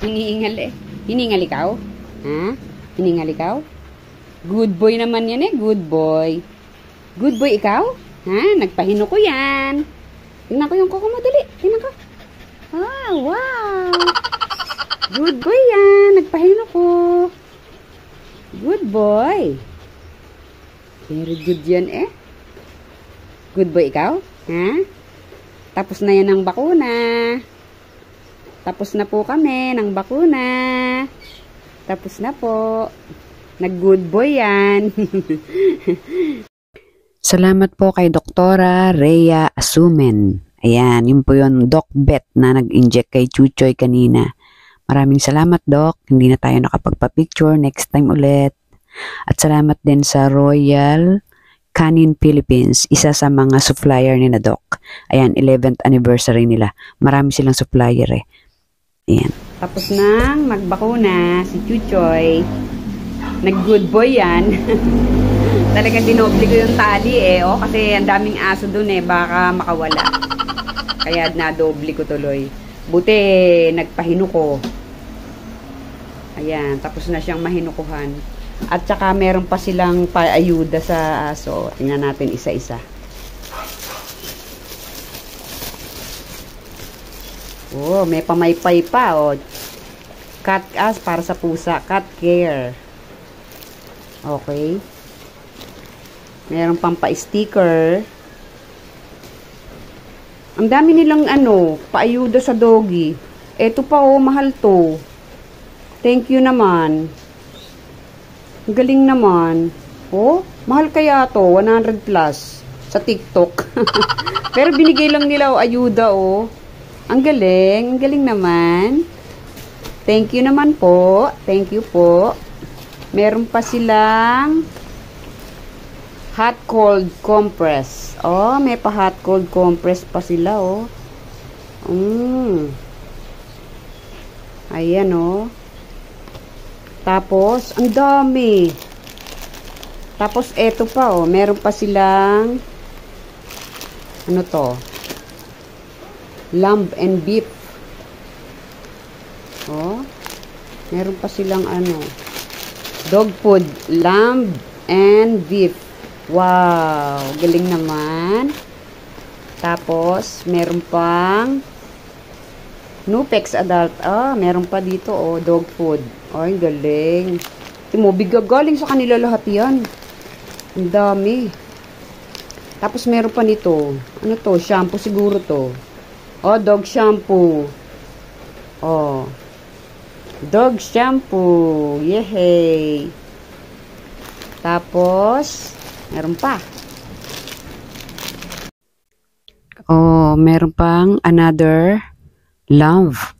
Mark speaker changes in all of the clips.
Speaker 1: Hinihingal eh. Hiningal ikaw? Ha? Hiningal ikaw? Good boy naman yan eh. Good boy. Good boy ikaw? Ha? Nagpahino ko yan. Tingnan ko yung kuko mo. Dali. Tingnan ko. Ah, wow. Good boy yan. Nagpahino ko. Good boy. Very good yan eh. Good boy ikaw? Ha? Tapos na yan ang bakuna. Tapos na po kami ng bakuna. Tapos na po. Nag-good boy yan.
Speaker 2: Salamat po kay Doktora Rhea Asumen. Ayan, yun po yun, Doc Bet na nag-inject kay Chuchoy kanina. Maraming salamat, Doc. Hindi na tayo nakapagpa-picture. Next time ulit. At salamat din sa Royal Canin Philippines, isa sa mga supplier ni na Doc. Ayan, 11th anniversary nila. Marami silang supplier eh. Ayan.
Speaker 1: Tapos nang magbakuna si Chuchoy. Nag-good boy yan. Talagang dinoble ko yung tali eh. O, kasi ang daming aso dun eh. Baka makawala. Kaya na-doble ko tuloy. Buti, nagpahino ko. Ayan. Tapos na siyang mahinukuhan. At saka meron pa silang paayuda sa aso. Tingnan natin isa-isa. Oh, may pamaypay pa. Oh. Cat as para sa pusa. Cat care. Okay. Meron pang pa-sticker. Ang dami nilang paayuda sa doggy. Eto pa oh, mahal to. Thank you naman. Ang galing naman. Oh, mahal kaya to, 100 plus sa TikTok. Pero binigay lang nila ayuda oh. Ang galing naman. Thank you naman po. Thank you po. Meron pa silang hot cold compress. Oh, may pa hot cold compress pa sila oh. Ayan oh. Tapos ang dami. Tapos eto pa oh, meron pa silang ano to? Lamb and beef. Oh. Meron pa silang dog food, lamb and beef. Wow, galing naman. Tapos, meron pang Nupex adult. Ah, meron pa dito, oh, dog food. Ay, galing. Timo, galing sa kanila lahat yan. Ang dami. Tapos, meron pa nito. Ano to? Shampoo siguro to. Oh, dog shampoo. Oh. Dog shampoo. Yehey. Tapos, meron pa.
Speaker 2: Oh, meron pang another lambs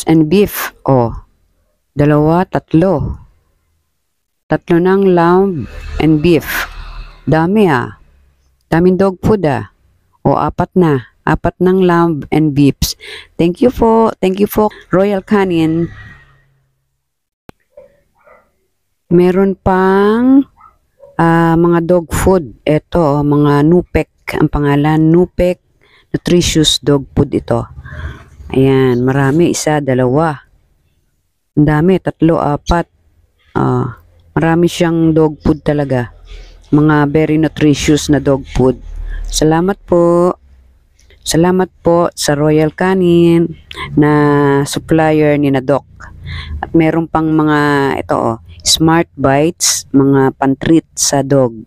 Speaker 2: and beef. Oh, 2, 3. 3 ng lamb and beef. Dami ah. Daming dog food ah. O, 4 na. 4 ng lamb and beefs. Thank you po. Thank you po, Royal Canin. Meron pang mga dog food. Ito, mga Nupec. Ang pangalan, Nupec Nutritious Dog Food ito. Ayan, marami. 1, 2. Ang dami. 3, 4. Marami siyang dog food talaga. Mga very nutritious na dog food. Salamat po. Salamat po sa Royal Canin na supplier ni na Doc. At meron pang mga ito Smart Bites, mga pantreat sa dog.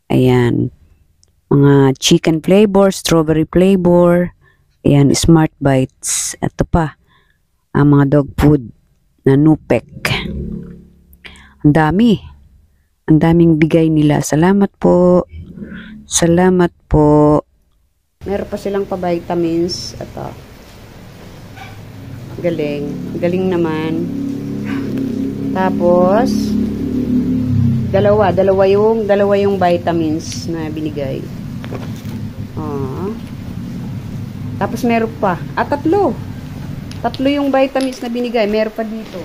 Speaker 2: Ayan. Mga chicken flavor, strawberry flavor. Ayan, Smart Bites. Ito pa. Ang mga dog food na Nupec. Ang dami. Ang daming bigay nila. Salamat po. Salamat po.
Speaker 1: Meron pa silang pa-vitamins. Ito. Galing. Galing naman. Tapos, dalawa yung vitamins na binigay. Tapos meron pa. 3. 3 yung vitamins na binigay. Meron pa dito.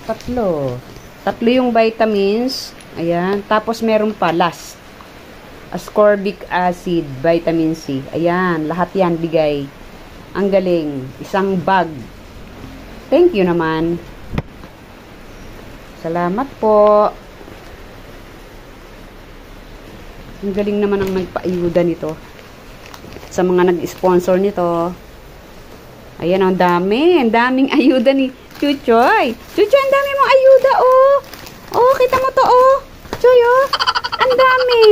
Speaker 1: 3 yung vitamins. Ayan. Tapos meron pa last. Ascorbic acid, vitamin C. Ayan, lahat yan bigay. Ang galing. Isang bag. Thank you naman. Salamat po. Ang galing naman ang nagpaayuda nito. Sa mga nag-sponsor nito. Ayan, ang dami. Ang daming ayuda ni Chuchoy. Chuchoy, ang dami mong ayuda, oh. Oh, kita mo to, oh. Chuchoy, oh. Ang dami.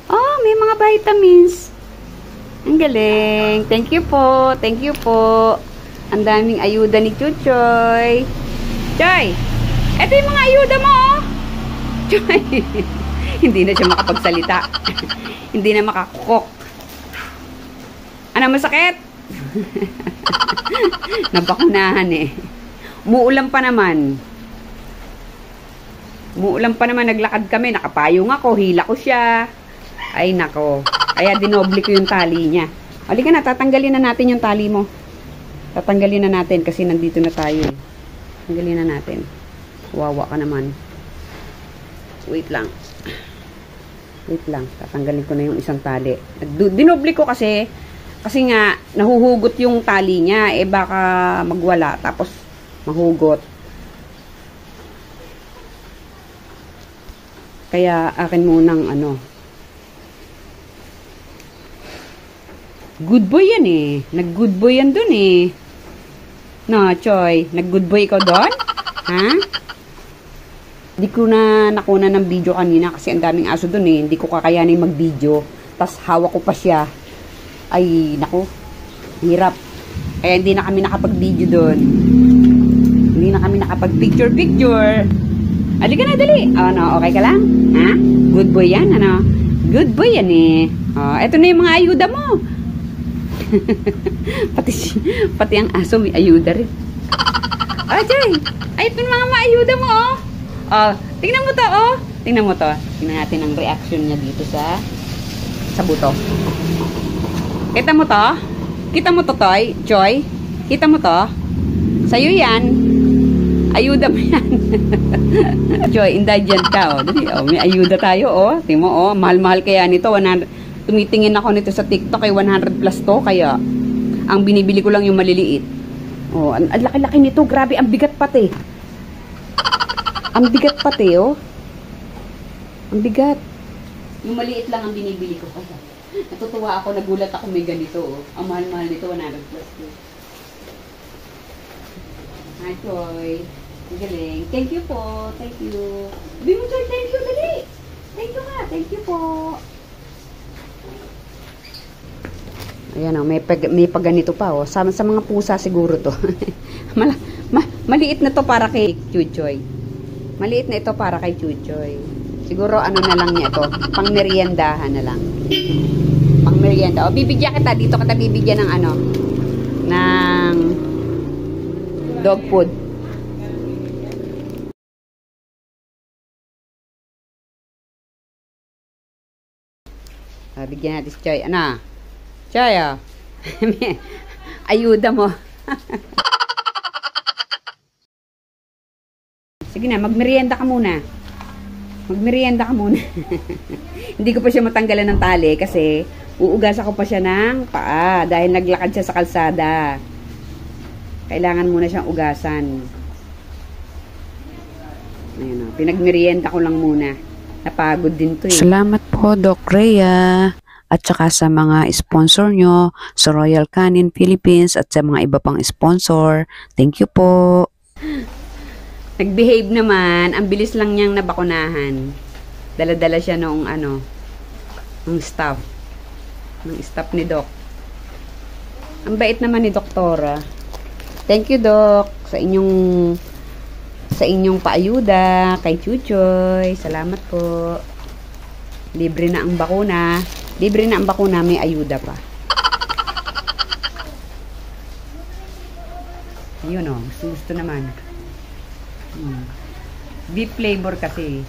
Speaker 1: Oh, may mga vitamins. Ang galing. Thank you po. Thank you po. Ang daming ayuda ni Chuchoy. Choy, eto yung mga ayuda mo, oh. Choy. Hindi na siya makapagsalita. Hindi na makakukok. Ano, masakit? Nabakunahan eh. Umuulan pa naman. Naglakad kami. Nakapayong ako. Hila ko siya. Ay, nako. Kaya dinoble ko yung tali niya. Halika na, tatanggalin na natin yung tali mo. Tatanggalin na natin kasi nandito na tayo. Tanggalin na natin. Wawa ka naman. Wait lang. Tatanggalin ko na yung isang tali. Dinoble ko kasi nga nahuhugot yung tali niya. Eh baka magwala tapos mahugot. Kaya akin munang good boy yan eh. Nag-good boy yan dun eh. No, Choy. Nag-good boy ikaw doon? Ha? Hindi ko na nakuna ng video kanina kasi ang daming aso dun eh. Hindi ko kakayanin mag-video. Tas hawak ko pa siya. Ay, naku. Hirap. Kaya hindi na kami nakapag-video doon. Hindi na kami nakapag-picture. Halika na, dali. Ano, okay ka lang? Ha? Good boy yan, ano? Good boy yan eh. Eto na yung mga ayuda mo. pati ang aso may ayuda rin. Jay. Ay, ito mga maayuda mo, oh. Tingnan mo to, oh. Tingnan mo to. Tingnan natin ang reaction niya dito sa buto. Kita mo to? Kita mo to, Toy? Joy? Kita mo to? Sa'yo yan. Ayuda mo yan. Joy, indigent ka, oh. Dali, oh. May ayuda tayo, oh. Tingnan mo, oh. Mahal-mahal kaya nito. Tumitingin ako nito sa TikTok ay 100 plus to. Kaya, ang binibili ko lang yung maliliit. Oh, ang laki-laki nito. Grabe, ang bigat pati. Ang bigat pati, oh. Ang bigat. Yung maliit lang ang binibili ko. Natutuwa ako, nagulat ako may ganito, oh. Ang mahal-mahal nito, 100 plus to. Hi, Choy. Ang galing. Thank you po. Thank you. Sabi mo, Choy, thank you, dali. Thank you nga. Thank you po. Ayan, oh, may pagganito pa, oh. Sa mga pusa siguro to. Maliit na to para kay Chuchoy. Maliit na ito para kay Chuchoy. Siguro ano na lang niya to, pang meriendahan na lang. Pang merienda. O, bibigyan kita, dito kita bibigyan ng ng dog food. Bigyan natin si Choy. Ano? Choy, oh. Ayuda mo. Sige na, magmerienda ka muna. Hindi ko pa siya matanggalan ng tali kasi uugasan ko pa siya ng paa dahil naglakad siya sa kalsada. Kailangan muna siyang ugasan. Ayun, pinagmerienda ko lang muna. Napagod din to eh.
Speaker 2: Salamat po, Doc Rhea. At saka sa mga sponsor nyo, sa Royal Canin Philippines at sa mga iba pang sponsor. Thank you po.
Speaker 1: Nag-behave naman. Ang bilis lang niyang nabakunahan. Dala-dala siya noong ng staff. Ng staff ni Doc. Ang bait naman ni Doktora. Thank you, Doc, sa inyong paayuda kay Chuchoy. Salamat po. Libre na ang bakuna. May ayuda pa. Ayun, oh. Gusto naman. Beef flavor kasi.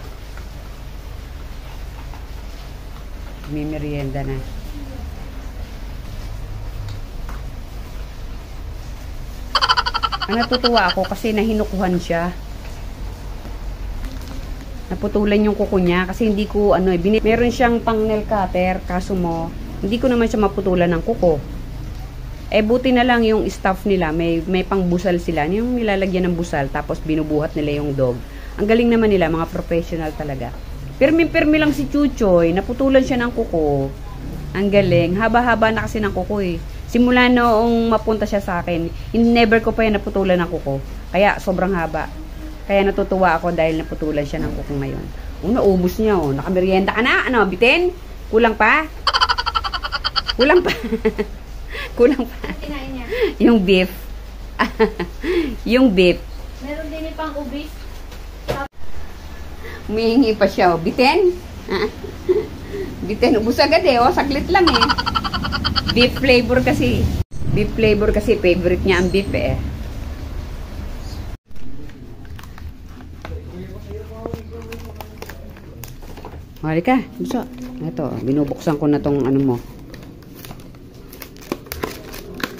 Speaker 1: May merienda na. Natutuwa ako kasi nahinukuhan siya. Naputulan yung kuko niya kasi hindi ko meron siyang pang nail cutter kaso hindi ko naman siya maputulan ng kuko. Eh, buti na lang yung staff nila, may pangbusal sila. Yung nilalagyan ng busal, tapos binubuhat nila yung dog. Ang galing naman nila, mga professional talaga. Pirmi-pirmi lang si Chuchoy, naputulan siya ng kuko. Ang galing. Haba-haba na kasi ng kuko eh. Simula noong mapunta siya sa akin, never ko pa yan naputulan ng kuko. Kaya sobrang haba. Kaya natutuwa ako dahil naputulan siya ng kuko ngayon. Naubos niya oh. Nakamerienda ka na? Ano, bitin? Kulang pa? Kulang pa? Kulang pa?
Speaker 3: Kinain niya.
Speaker 1: Yung beef. Yung beef.
Speaker 3: Meron din pang ubis.
Speaker 1: Humihingi pa siya, oh. Bitin? Bitin, ubus agad eh, oh. Saglit lang eh. Beef flavor kasi. Beef flavor kasi, favorite niya ang beef eh. Halika, buso. Ito, binubuksan ko na tong ano mo.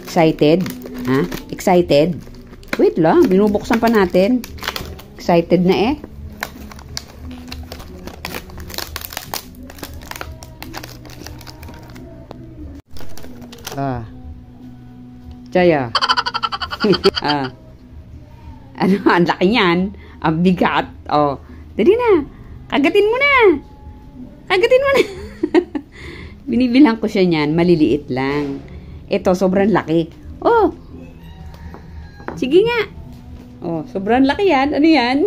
Speaker 1: Excited? Ha? Excited? Wait lang, binubuksan pa natin. Excited na eh. Chaya. Ano, ang laki niyan. Ang bigat. Oh, dali na. Kagatin mo na. Kagatin mo na. Binibilang ko siya niyan. Maliliit lang. Ito, sobrang laki. Oh. Sige nga. Oh, sobrang laki yan. Ano yan?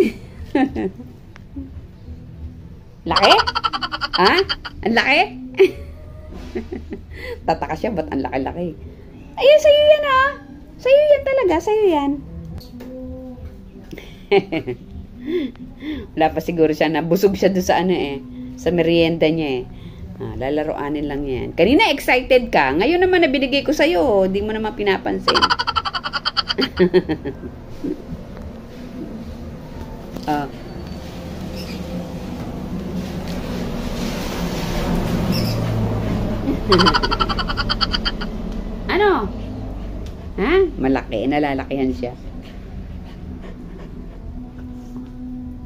Speaker 1: Laki? Ha? Ang laki? Tataka siya, ba't ang laki-laki? Ayun, sa'yo yan ha. Sa'yo yan talaga, sa'yo yan. Wala pa siguro siya, nabusog siya doon sa ano eh. Sa merienda niya eh. Lalaroanin lang yan. Kanina excited ka. Ngayon naman na binigay ko sa'yo. Hindi mo naman pinapansin. Ano? Ha? Malaki. Nalalakihan siya.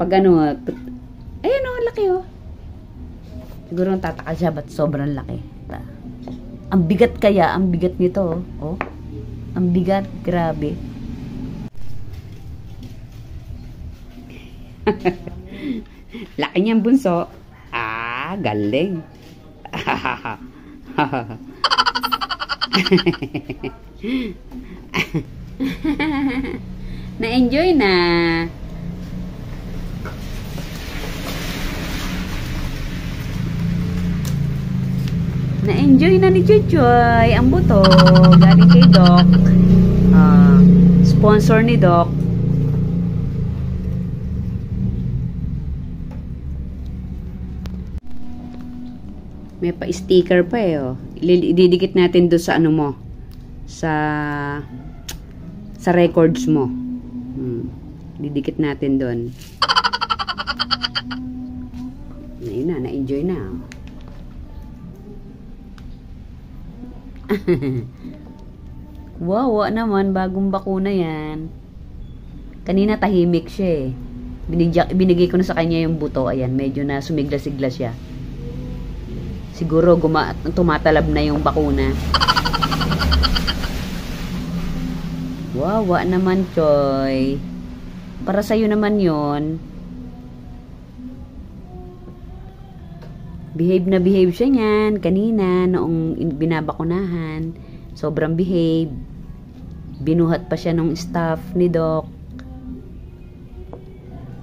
Speaker 1: Pag ano, ayan o, laki o. Siguro tataka siya, ba't sobrang laki. Ang bigat kaya, ang bigat nito oh. Ang bigat, grabe. Laki niyang bunso. Galing. Na-enjoy na. Na-enjoy na ni Chuchoy ang buto. Galing kay Doc. Sponsor ni Doc. May pa-sticker pa eh, oh. Ididikit natin doon sa ano mo. Sa records mo. Didikit natin doon. Ayun na, na-enjoy na. Wow, naman, bagong bakuna yan. Kanina tahimik siya eh. Binigay ko na sa kanya yung buto. Ayan, medyo na sumigla-sigla siya. Siguro tumatalab na yung bakuna. Wawa naman, Choy. Para sa'yo naman yon. Behave na behave siya niyan. Kanina, noong binabakunahan. Sobrang behave. Binuhat pa siya ng staff ni Doc.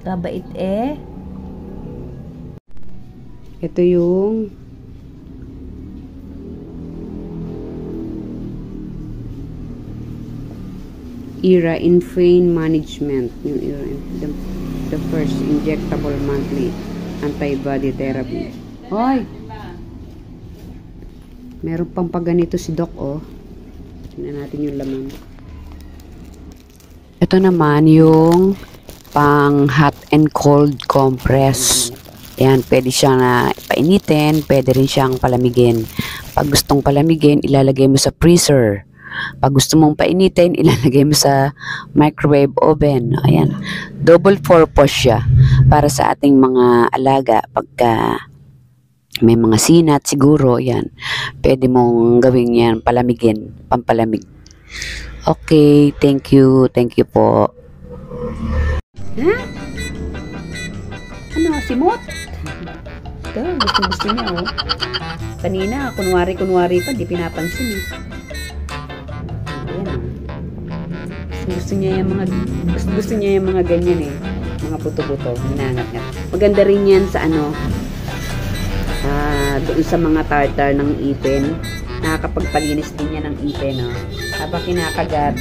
Speaker 1: Kabait eh. Ito yung ERA Infant Management. Yung ERA, the first injectable monthly antibody therapy. Hoy! Meron pang paganito si Doc, oh. Tingnan natin yung laman.
Speaker 2: Ito naman yung pang hot and cold compress. Ayan, pwede siyang painitin, pwede rin siyang palamigin. Pag gustong palamigin, ilalagay mo sa freezer. Pag gusto mong painitin, ilalagay mo sa microwave oven. Ayan, double purpose siya para sa ating mga alaga. Pagka may mga sinat siguro, yan, pwede mong gawin yan, palamigin, pampalamig. Okay, thank you. Thank you po.
Speaker 1: Ha? Ano, simot? Ito, gusto niya, oh. Kanina, kunwari pa, di pinapansin, eh. Ayan, oh. Gusto niya yung mga ganyan, eh. Mga buto-buto, hinangat-ngat. Maganda rin yan sa doon sa mga tartar ng ipin. Nakakapagpalinis din yan ng ipin, oh. Habang kinakagat,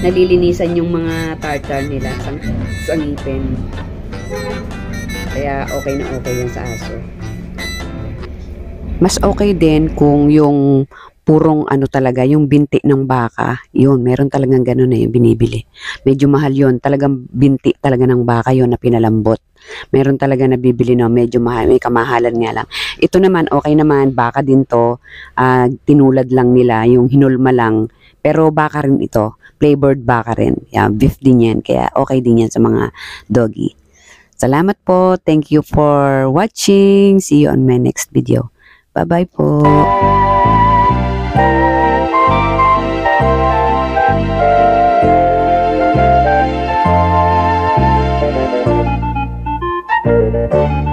Speaker 1: nalilinisan yung mga tartar nila sa ngipin. Kaya okay na okay yan sa aso.
Speaker 2: Mas okay din kung yung purong talaga, yung binti ng baka. Yun, meron talagang ganun yung binibili. Medyo mahal yun. Talagang binti talaga ng baka yun na pinalambot. Meron talaga nabibili na medyo mahal. May kamahalan nga lang. Ito naman, okay naman. Baka din to. Tinulad lang nila. Yung hinulma lang. Pero baka rin ito. Flavored baka rin. Yeah, beef din yan. Kaya okay din yan sa mga doggy. Salamat po. Thank you for watching. See you on my next video. Bye-bye po. Thank you.